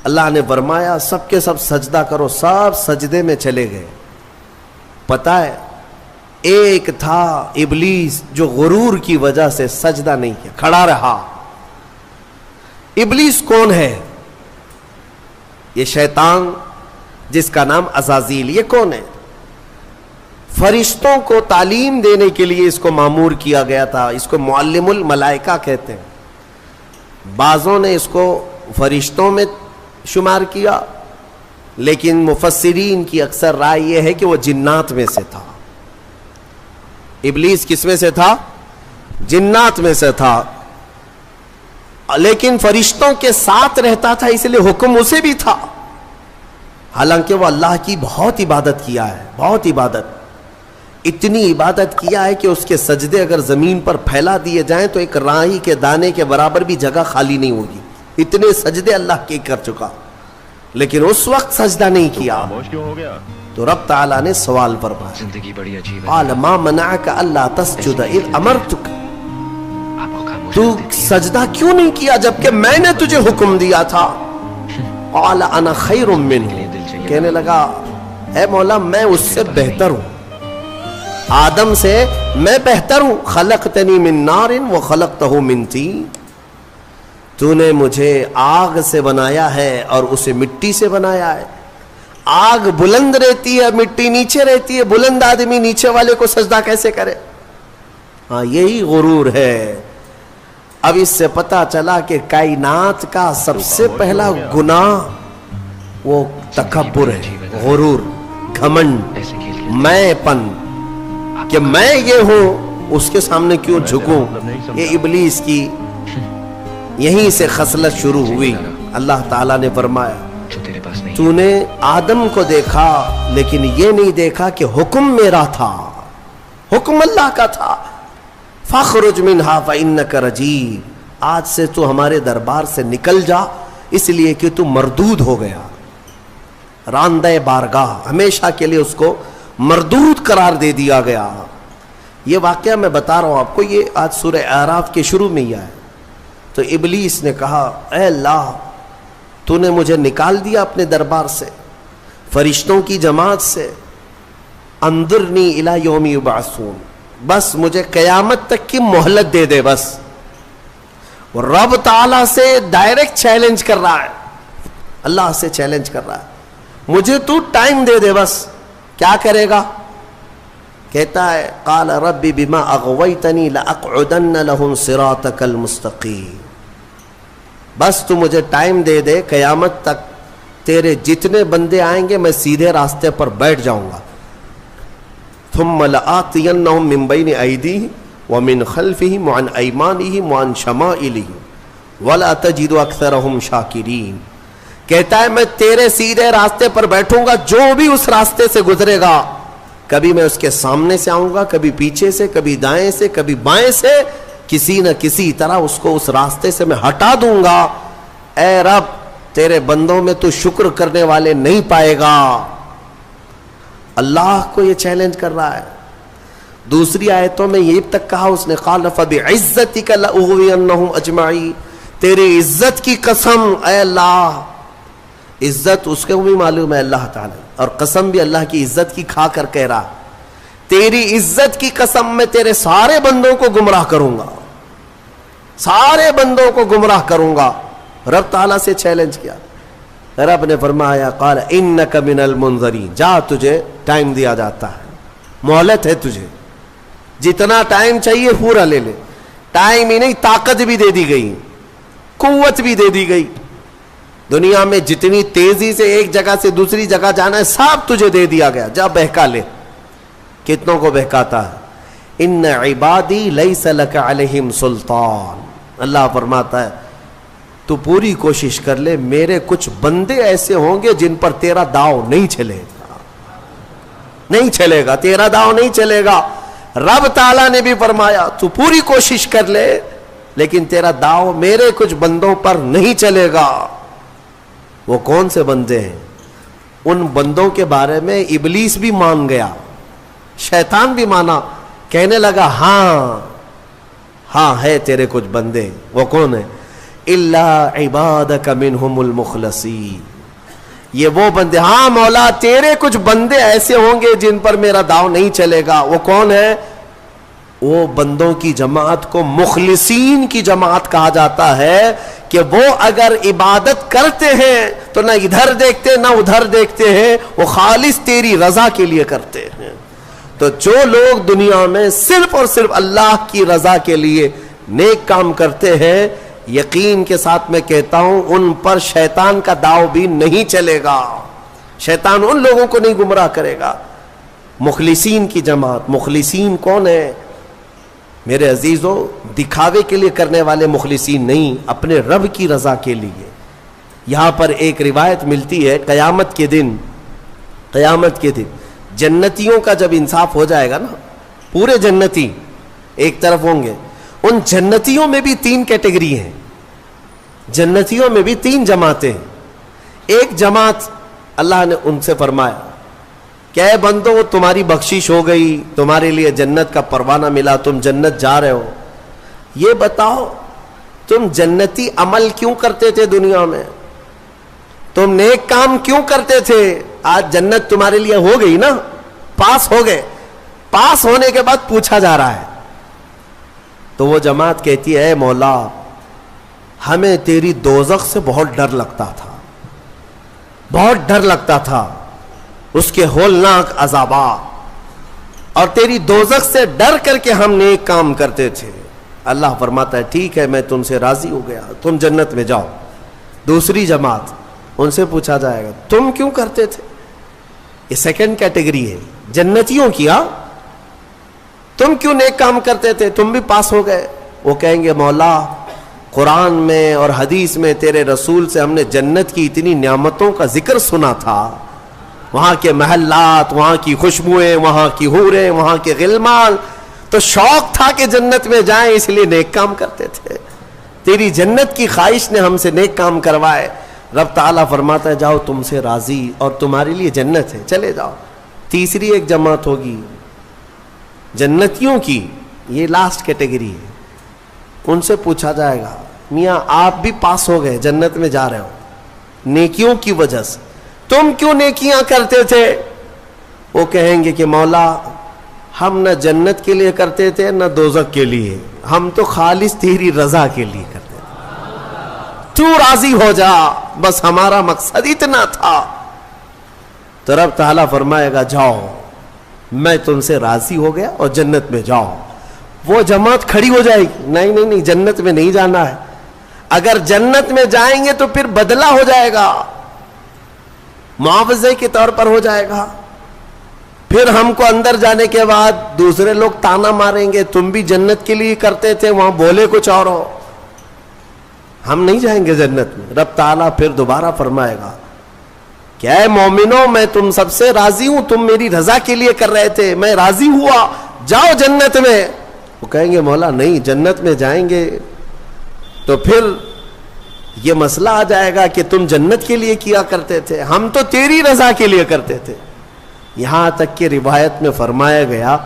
اللہ نے فرمایا سب کے سب سجدہ کرو، سب سجدے میں چلے گئے. پتہ ہے ایک تھا ابلیس جو غرور کی وجہ سے سجدہ نہیں کیا، کھڑا رہا. ابلیس کون ہے؟ یہ شیطان جس کا نام عزازیل. یہ کون ہے؟ فرشتوں کو تعلیم دینے کے لیے اس کو مامور کیا گیا تھا. اس کو معلم الملائکہ کہتے ہیں. بعضوں نے اس کو فرشتوں میں شمار کیا، لیکن مفسرین کی اکثر رائے یہ ہے کہ وہ جنات میں سے تھا. ابلیس کس میں سے تھا؟ جنات میں سے تھا، لیکن فرشتوں کے ساتھ رہتا تھا، اس لیے حکم اسے بھی تھا. حالانکہ وہ اللہ کی بہت عبادت کیا ہے، بہت عبادت، اتنی عبادت کیا ہے کہ اس کے سجدے اگر زمین پر پھیلا دیے جائیں تو ایک راہی کے دانے کے برابر بھی جگہ خالی نہیں ہوگی. اتنے سجدے اللہ کے کر چکا، لیکن اس وقت سجدہ نہیں کیا. تو رب تعالیٰ نے سوال فرمایا، زندگی بڑی عجیب ہے. قال ما منعك الا تسجد اذ امرتك، تو سجدہ کیوں نہیں کیا جبکہ میں نے تجھے حکم دیا تھا؟ قال انا خیر منہ، کہنے لگا اے مولا میں اس سے بہتر ہوں، آدم سے میں بہتر ہوں. خلقتنی من نار وخلقتہ من طین، تو نے مجھے آگ سے بنایا ہے اور اسے مٹی سے بنایا ہے. آگ بلند رہتی ہے، مٹی نیچے رہتی ہے، بلند آدمی نیچے والے کو سجدہ کیسے کرے؟ ہاں یہی غرور ہے. اب اس سے پتا چلا کہ کائنات کا سب سے پہلا گناہ وہ تکبر ہے، غرور، گھمنڈ، میں پن، کہ میں یہ ہوں اس کے سامنے کیوں جھکوں. یہ ابلیس کی یہیں سے خصلت شروع ہوئی. اللہ تعالیٰ نے فرمایا تو نے آدم کو دیکھا لیکن یہ نہیں دیکھا کہ حکم میرا تھا، حکم اللہ کا تھا. فاخرج منہا فإنک رجیم، آج سے تو ہمارے دربار سے نکل جا اس لیے کہ تو مردود ہو گیا. راندہ بارگاہ، ہمیشہ کے لیے اس کو مردود قرار دے دیا گیا. یہ واقعہ میں بتا رہا ہوں آپ کو، یہ آج سورہ اعراف کے شروع میں ہی آیا. تو ابلیس نے کہا اے اللہ تو نے مجھے نکال دیا اپنے دربار سے، فرشتوں کی جماعت سے، انظرنی الی یوم یبعثون، بس مجھے قیامت تک کی مہلت دے دے. بس رب تعالیٰ سے ڈائریکٹ چیلنج کر رہا ہے، اللہ سے چیلنج کر رہا ہے، مجھے تو ٹائم دے دے. بس کیا کرے گا؟ کہتا ہے قال رب بما اغویتنی لاقعدن لهم صراطک المستقیم، بس تو مجھے ٹائم دے دے، قیامت تک تیرے جتنے بندے آئیں گے میں سیدھے راستے پر بیٹھ جاؤں گا. ثم لآتینہم من بین ایدیہم ومن خلفہم وعن ایمانہم وعن شمائلہم ولا تجد اکثرہم شاکرین. کہتا ہے میں تیرے سیدھے راستے پر بیٹھوں گا، جو بھی اس راستے سے گزرے گا کبھی میں اس کے سامنے سے آؤں گا، کبھی پیچھے سے، کبھی دائیں سے، کبھی بائیں سے، کسی نہ کسی طرح اس کو اس راستے سے میں ہٹا دوں گا. اے رب تیرے بندوں میں تو شکر کرنے والے نہیں پائے گا. اللہ کو یہ چیلنج کر رہا ہے. دوسری آیتوں میں یہ تک کہا اس نے قال فبعزتک لاغوینہم اجمعین، تیری عزت کی قسم اے اللہ. عزت اس کو بھی معلوم ہے اللہ تعالی، اور قسم بھی اللہ کی عزت کی کھا کر کہہ رہا تیری عزت کی قسم میں تیرے سارے بندوں کو گمراہ کروں گا، سارے بندوں کو گمراہ کروں گا. رب تعالیٰ سے چیلنج کیا. رب نے فرمایا قال انک من المنظرین، جا تجھے ٹائم دیا جاتا ہے، مہلت ہے تجھے، جتنا ٹائم چاہیے پورا لے لے. ٹائم ہی نہیں طاقت بھی دے دی گئی، قوت بھی دے دی گئی. دنیا میں جتنی تیزی سے ایک جگہ سے دوسری جگہ جانا ہے سب تجھے دے دیا گیا، جا بہکا لے. کتنوں کو بہکاتا ہے؟ ان عبادی لیس لک علیہم سلطان. اللہ فرماتا ہے تو پوری کوشش کر لے، میرے کچھ بندے ایسے ہوں گے جن پر تیرا داؤ نہیں چلے گا، نہیں چلے گا، تیرا داؤ نہیں چلے گا. رب تعالیٰ نے بھی فرمایا تو پوری کوشش کر لے لیکن تیرا داؤ میرے کچھ بندوں پر نہیں چلے گا. وہ کون سے بندے ہیں؟ ان بندوں کے بارے میں ابلیس بھی مان گیا، شیطان بھی مانا، کہنے لگا ہاں ہاں ہے تیرے کچھ بندے. وہ کون ہے؟ الا عبادک منہم المخلصین. یہ وہ بندے، ہاں مولا تیرے کچھ بندے ایسے ہوں گے جن پر میرا داؤ نہیں چلے گا. وہ کون ہے؟ وہ بندوں کی جماعت کو مخلصین کی جماعت کہا جاتا ہے کہ وہ اگر عبادت کرتے ہیں تو نہ ادھر دیکھتے نہ ادھر دیکھتے ہیں، وہ خالص تیری رضا کے لیے کرتے ہیں. تو جو لوگ دنیا میں صرف اور صرف اللہ کی رضا کے لیے نیک کام کرتے ہیں، یقین کے ساتھ میں کہتا ہوں ان پر شیطان کا داؤ بھی نہیں چلے گا. شیطان ان لوگوں کو نہیں گمراہ کرے گا. مخلصین کی جماعت. مخلصین کون ہے میرے عزیزو؟ دکھاوے کے لیے کرنے والے مخلصین نہیں، اپنے رب کی رضا کے لیے. یہاں پر ایک روایت ملتی ہے قیامت کے دن جنتیوں کا جب انصاف ہو جائے گا نا، پورے جنتی ایک طرف ہوں گے. ان جنتیوں میں بھی 3 کیٹیگری ہیں. جنتیوں میں بھی 3 جماعتیں. ایک جماعت اللہ نے ان سے فرمایا کہ اے بندو تمہاری بخشش ہو گئی، تمہارے لیے جنت کا پروانہ ملا، تم جنت جا رہے ہو. یہ بتاؤ تم جنتی عمل کیوں کرتے تھے دنیا میں؟ تم نیک کام کیوں کرتے تھے؟ آج جنت تمہارے لیے ہو گئی نا، پاس ہو گئے. پاس ہونے کے بعد پوچھا جا رہا ہے تو وہ جماعت کہتی ہے اے مولا ہمیں تیری دوزخ سے بہت ڈر لگتا تھا، بہت ڈر لگتا تھا، اس کے ہولناک عذابات، اور تیری دوزخ سے ڈر کر کے ہم نیک کام کرتے تھے. اللہ فرماتا ہے ٹھیک ہے میں تم سے راضی ہو گیا، تم جنت میں جاؤ. دوسری جماعت، ان سے پوچھا جائے گا تم کیوں کرتے تھے؟ یہ سیکنڈ کیٹیگری ہے جنتیوں کی. تم کیوں نیک کام کرتے تھے؟ تم بھی پاس ہو گئے. وہ کہیں گے مولا قرآن میں اور حدیث میں تیرے رسول سے ہم نے جنت کی اتنی نعمتوں کا ذکر سنا تھا، وہاں کے محلات، وہاں کی خوشبوئیں، وہاں کی حوریں، وہاں کے غلمان، تو شوق تھا کہ جنت میں جائیں، اس لیے نیک کام کرتے تھے. تیری جنت کی خواہش نے ہم سے نیک کام کروائے. رب تعالیٰ فرماتا ہے جاؤ تم سے راضی اور تمہارے لیے جنت ہے، چلے جاؤ. تیسری ایک جماعت ہوگی جنتیوں کی، یہ لاسٹ کیٹیگری ہے. ان سے پوچھا جائے گا میاں آپ بھی پاس ہو گئے، جنت میں جا رہے ہو نیکیوں کی وجہ سے، تم کیوں نیکیاں کرتے تھے؟ وہ کہیں گے کہ مولا ہم نہ جنت کے لیے کرتے تھے نہ دوزخ کے لیے، ہم تو خالص تیری رضا کے لیے کرتے تھے، تو راضی ہو جا، بس ہمارا مقصد اتنا تھا. تو رب تعالیٰ فرمائے گا جاؤ میں تم سے راضی ہو گیا اور جنت میں جاؤ. وہ جماعت کھڑی ہو جائے گی نہیں جنت میں نہیں جانا ہے. اگر جنت میں جائیں گے تو پھر بدلہ ہو جائے گا، معاوضے کے طور پر ہو جائے گا. پھر ہم کو اندر جانے کے بعد دوسرے لوگ تانا ماریں گے تم بھی جنت کے لیے کرتے تھے، وہاں بولے کچھ اور ہو، ہم نہیں جائیں گے جنت میں. رب تعالیٰ پھر دوبارہ فرمائے گا کہ اے مومنوں میں تم سب سے راضی ہوں، تم میری رضا کے لیے کر رہے تھے، میں راضی ہوا، جاؤ جنت میں. وہ کہیں گے مولا نہیں جنت میں جائیں گے تو پھر یہ مسئلہ آ جائے گا کہ تم جنت کے لیے کیا کرتے تھے، ہم تو تیری رضا کے لیے کرتے تھے. یہاں تک کہ روایت میں فرمایا گیا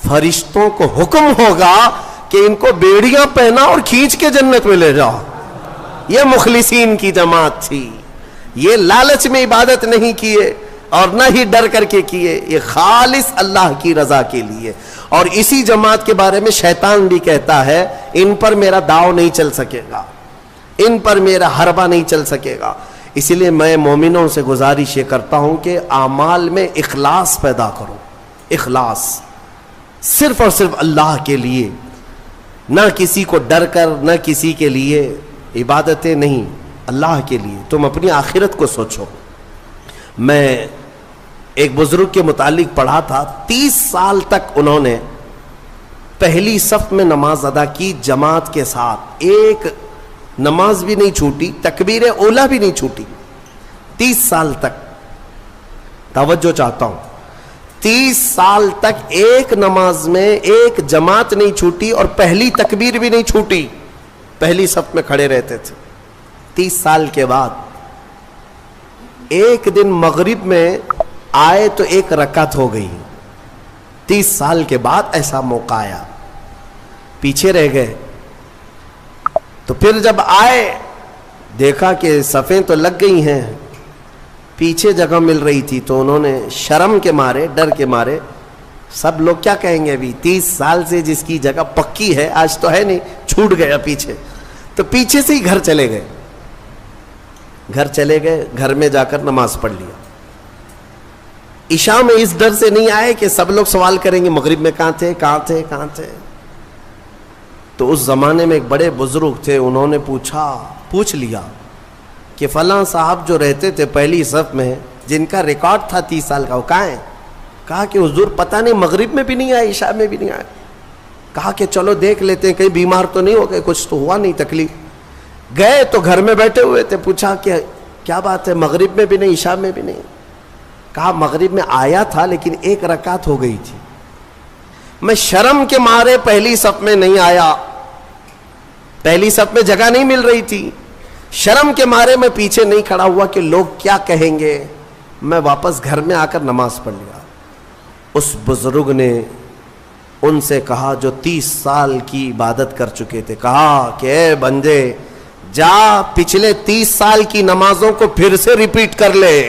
فرشتوں کو حکم ہوگا کہ ان کو بیڑیاں پہنا اور کھینچ کے جنت میں لے جاؤ. یہ مخلصین کی جماعت تھی. یہ لالچ میں عبادت نہیں کیے اور نہ ہی ڈر کر کے کیے، یہ خالص اللہ کی رضا کے لیے. اور اسی جماعت کے بارے میں شیطان بھی کہتا ہے ان پر میرا داؤ نہیں چل سکے گا، ان پر میرا حربہ نہیں چل سکے گا. اسی لیے میں مومنوں سے گزارش یہ کرتا ہوں کہ اعمال میں اخلاص پیدا کرو. اخلاص صرف اور صرف اللہ کے لیے، نہ کسی کو ڈر کر، نہ کسی کے لیے عبادتیں نہیں، اللہ کے لیے. تم اپنی آخرت کو سوچو. میں ایک بزرگ کے متعلق پڑھا تھا 30 سال تک انہوں نے پہلی صف میں نماز ادا کی جماعت کے ساتھ، ایک نماز بھی نہیں چھوٹی، تکبیر اولا بھی نہیں چھوٹی. 30 سال تک، توجہ چاہتا ہوں، 30 سال تک ایک نماز میں ایک جماعت نہیں چھوٹی اور پہلی تکبیر بھی نہیں چھوٹی، پہلی صف میں کھڑے رہتے تھے. 30 سال کے بعد ایک دن مغرب میں آئے تو ایک رکعت ہو گئی. 30 سال کے بعد ایسا موقع آیا، پیچھے رہ گئے تو پھر جب آئے دیکھا کہ صفیں تو لگ گئی ہیں, پیچھے جگہ مل رہی تھی, تو انہوں نے شرم کے مارے, ڈر کے مارے, سب لوگ کیا کہیں گے ابھی 30 سال سے جس کی جگہ پکی ہے آج تو ہے نہیں, چھوٹ گیا پیچھے, تو پیچھے سے ہی گھر چلے گئے. گھر میں جا کر نماز پڑھ لیا. عشاء میں اس ڈر سے نہیں آئے کہ سب لوگ سوال کریں گے مغرب میں کہاں تھے. تو اس زمانے میں ایک بڑے بزرگ تھے, انہوں نے پوچھ لیا کہ فلاں صاحب جو رہتے تھے پہلی صف میں, جن کا ریکارڈ تھا 30 سال کا, وہ کہاں ہیں؟ کہا کہ حضور پتہ نہیں, مغرب میں بھی نہیں آئے, عشاء میں بھی نہیں آئے. کہا کہ چلو دیکھ لیتے ہیں, کہیں بیمار تو نہیں ہو گئے, کچھ تو ہوا نہیں تکلیف. گئے تو گھر میں بیٹھے ہوئے تھے, پوچھا کہ کیا بات ہے, مغرب میں بھی نہیں, عشاء میں بھی نہیں. کہا مغرب میں آیا تھا لیکن 1 رکعت ہو گئی تھی, میں شرم کے مارے پہلی صف میں نہیں آیا, پہلی صف میں جگہ نہیں مل رہی تھی, شرم کے مارے میں پیچھے نہیں کھڑا ہوا کہ لوگ کیا کہیں گے, میں واپس گھر میں آ کر نماز پڑھ لیا. اس بزرگ نے ان سے کہا جو 30 سال کی عبادت کر چکے تھے, کہا کہ اے بندے جا پچھلے 30 سال کی نمازوں کو پھر سے ریپیٹ کر لے,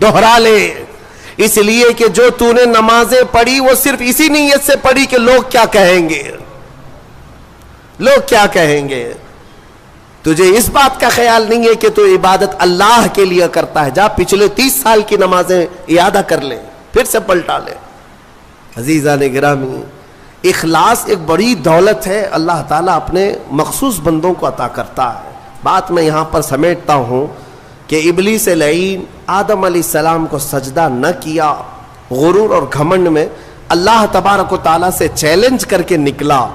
دوہرا لے, اس لیے کہ جو تو نے نمازیں پڑھی وہ صرف اسی نیت سے پڑھی کہ لوگ کیا کہیں گے, لوگ کیا کہیں گے. تجھے اس بات کا خیال نہیں ہے کہ تو عبادت اللہ کے لیے کرتا ہے, جا پچھلے 30 سال کی نمازیں اعادہ کر لے, پھر سے پلٹا لے. عزیزان گرامی, اخلاص ایک بڑی دولت ہے, اللہ تعالیٰ اپنے مخصوص بندوں کو عطا کرتا ہے. بات میں یہاں پر سمیٹتا ہوں کہ ابلیس لعین آدم علیہ السلام کو سجدہ نہ کیا, غرور اور گھمنڈ میں اللہ تبارک و تعالیٰ سے چیلنج کر کے نکلا.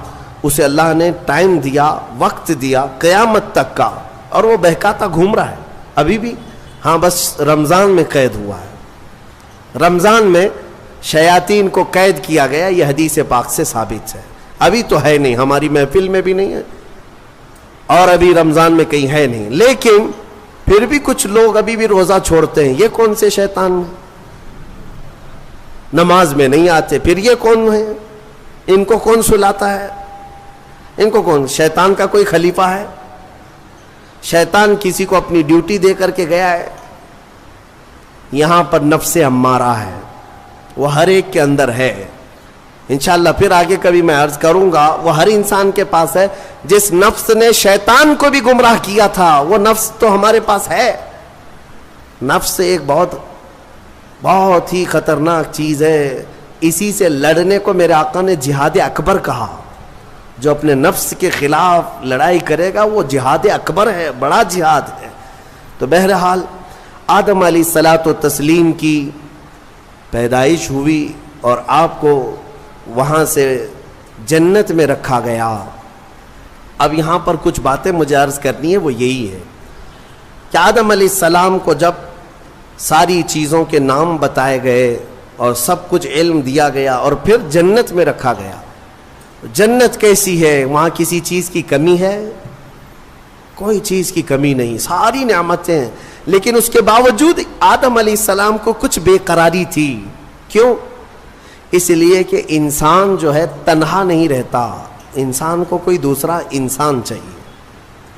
اسے اللہ نے ٹائم دیا, وقت دیا قیامت تک کا, اور وہ بہکاتا گھوم رہا ہے ابھی بھی. ہاں بس رمضان میں قید ہوا ہے, رمضان میں شیاطین کو قید کیا گیا, یہ حدیث پاک سے ثابت ہے. ابھی تو ہے نہیں, ہماری محفل میں بھی نہیں ہے, اور ابھی رمضان میں کہیں ہے نہیں, لیکن پھر بھی کچھ لوگ ابھی بھی روزہ چھوڑتے ہیں. یہ کون سے شیطان ہیں؟ نماز میں نہیں آتے, پھر یہ کون ہے؟ ان کو کون سلاتا ہے؟ ان کو کون, شیطان کا کوئی خلیفہ ہے؟ شیطان کسی کو اپنی ڈیوٹی دے کر کے گیا ہے؟ یہاں پر نفس امارہ ہے, وہ ہر ایک کے اندر ہے. انشاءاللہ پھر آگے کبھی میں عرض کروں گا, وہ ہر انسان کے پاس ہے. جس نفس نے شیطان کو بھی گمراہ کیا تھا وہ نفس تو ہمارے پاس ہے. نفس ایک بہت ہی خطرناک چیز ہے, اسی سے لڑنے کو میرے آقا نے جہاد اکبر کہا. جو اپنے نفس کے خلاف لڑائی کرے گا وہ جہاد اکبر ہے, بڑا جہاد ہے. تو بہرحال آدم علیہ الصلاۃ والتسلیم کی پیدائش ہوئی اور آپ کو وہاں سے جنت میں رکھا گیا. اب یہاں پر کچھ باتیں مجھے عرض کرنی ہے, وہ یہی ہے کہ آدم علیہ السلام کو جب ساری چیزوں کے نام بتائے گئے اور سب کچھ علم دیا گیا اور پھر جنت میں رکھا گیا. جنت کیسی ہے؟ وہاں کسی چیز کی کمی ہے؟ کوئی چیز کی کمی نہیں, ساری نعمتیں ہیں. لیکن اس کے باوجود آدم علیہ السلام کو کچھ بے قراری تھی. کیوں؟ اس لیے کہ انسان جو ہے تنہا نہیں رہتا, انسان کو کوئی دوسرا انسان چاہیے.